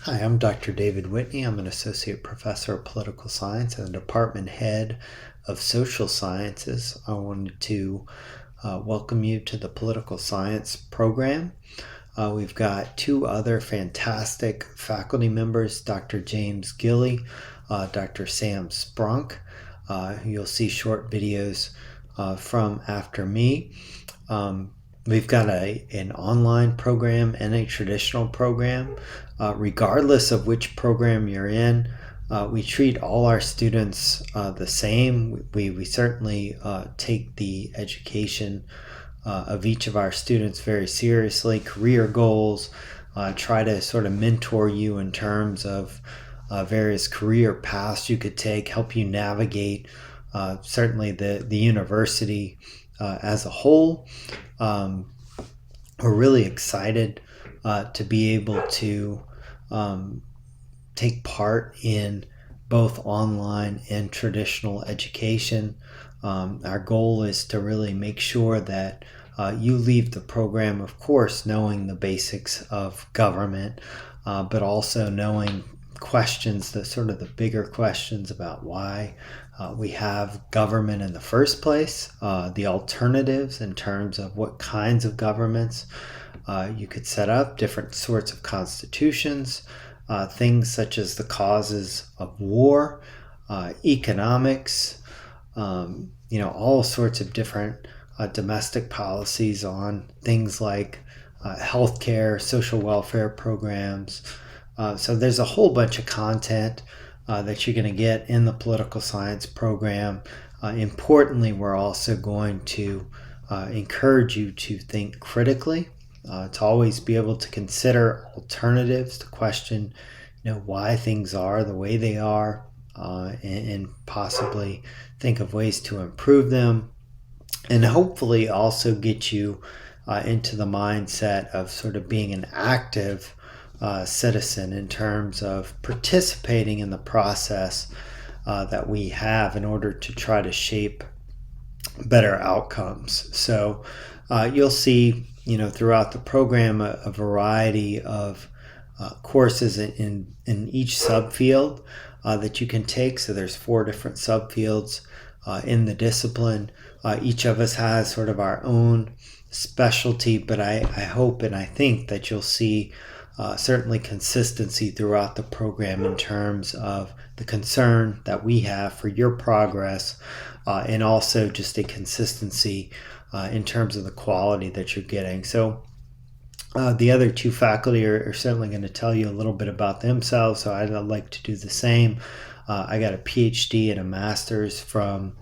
Hi, I'm Dr. David Whitney. I'm an associate professor of political science and the department head of social sciences. I wanted to welcome you to the political science program. We've got two other fantastic faculty members, Dr. James Gilley, Dr. Sam Sprunk, who you'll see short videos from after me. We've got an online program and a traditional program. Regardless of which program you're in, we treat all our students the same. We certainly take the education of each of our students very seriously, career goals, try to sort of mentor you in terms of various career paths you could take, help you navigate certainly the university as a whole. We're really excited to be able to take part in both online and traditional education. Our goal is to really make sure that you leave the program, of course, knowing the basics of government, but also knowing questions, the sort of the bigger questions about why we have government in the first place, the alternatives in terms of what kinds of governments you could set up, different sorts of constitutions, things such as the causes of war, economics, all sorts of different domestic policies on things like healthcare, social welfare programs. So there's a whole bunch of content that you're going to get in the political science program. Importantly, we're also going to encourage you to think critically, to always be able to consider alternatives, to question, why things are the way they are, and possibly think of ways to improve them, and hopefully also get you into the mindset of sort of being an active citizen in terms of participating in the process that we have in order to try to shape better outcomes. So you'll see, throughout the program a variety of courses in each subfield that you can take. So there's 4 different subfields in the discipline. Each of us has sort of our own specialty, but I hope and I think that you'll see certainly consistency throughout the program in terms of the concern that we have for your progress, and also just a consistency in terms of the quality that you're getting. So the other 2 faculty are certainly going to tell you a little bit about themselves, so I'd like to do the same. I got a PhD and a master's from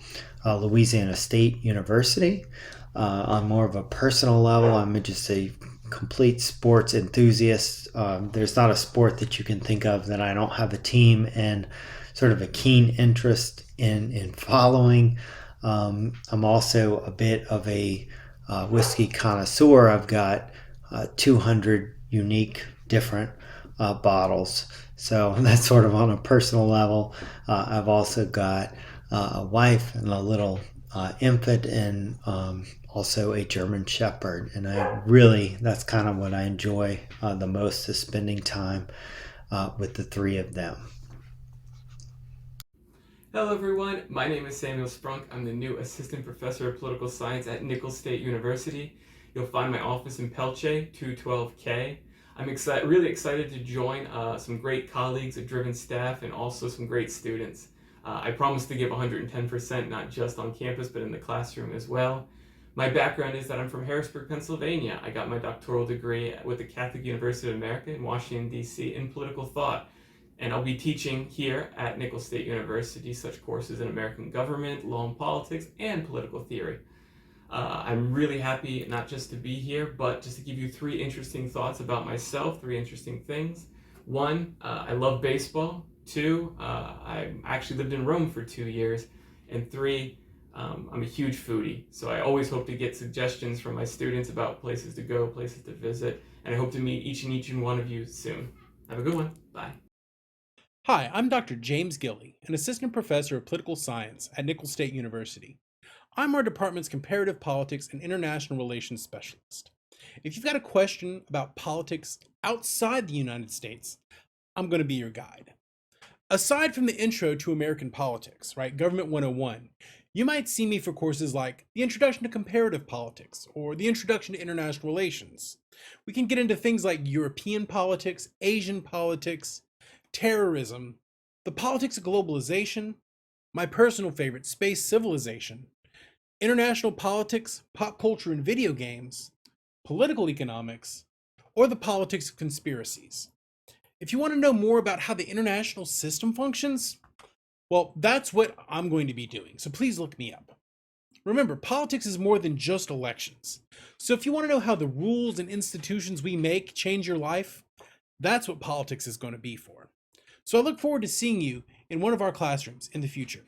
Louisiana State University. On more of a personal level, I'm just a complete sports enthusiast. There's not a sport that you can think of that I don't have a team and sort of a keen interest in following. I'm also a bit of a whiskey connoisseur. I've got 200 unique different bottles. So that's sort of on a personal level. I've also got a wife and a little infant, and also a German Shepherd. And that's kind of what I enjoy the most, is spending time with the 3 of them. Hello everyone, my name is Samuel Sprunk. I'm the new Assistant Professor of Political Science at NIcholls State University. You'll find my office in Pelche, 212K. I'm really excited to join some great colleagues, a driven staff, and also some great students. I promise to give 110%, not just on campus, but in the classroom as well. My background is that I'm from Harrisburg, Pennsylvania. I got my doctoral degree with the Catholic University of America in Washington, D.C. in political thought. And I'll be teaching here at NIcholls State University such courses in American government, law and politics, and political theory. I'm really happy not just to be here, but just to give you 3 interesting thoughts about myself, 3 interesting things. 1, I love baseball. 2, I actually lived in Rome for 2 years. And 3, I'm a huge foodie. So I always hope to get suggestions from my students about places to go, places to visit. And I hope to meet each and one of you soon. Have a good one. Bye. Hi, I'm Dr. James Gilley, an assistant professor of political science at Nicholls State University. I'm our department's comparative politics and international relations specialist. If you've got a question about politics outside the United States, I'm going to be your guide. Aside from the intro to American politics, right, Government 101, you might see me for courses like the Introduction to Comparative Politics or the Introduction to International Relations. We can get into things like European politics, Asian politics, terrorism, the politics of globalization, my personal favorite, space civilization, international politics, pop culture and video games, political economics, or the politics of conspiracies. If you want to know more about how the international system functions, well, that's what I'm going to be doing, so please look me up. Remember, politics is more than just elections. So if you want to know how the rules and institutions we make change your life, that's what politics is going to be for. So I look forward to seeing you in one of our classrooms in the future.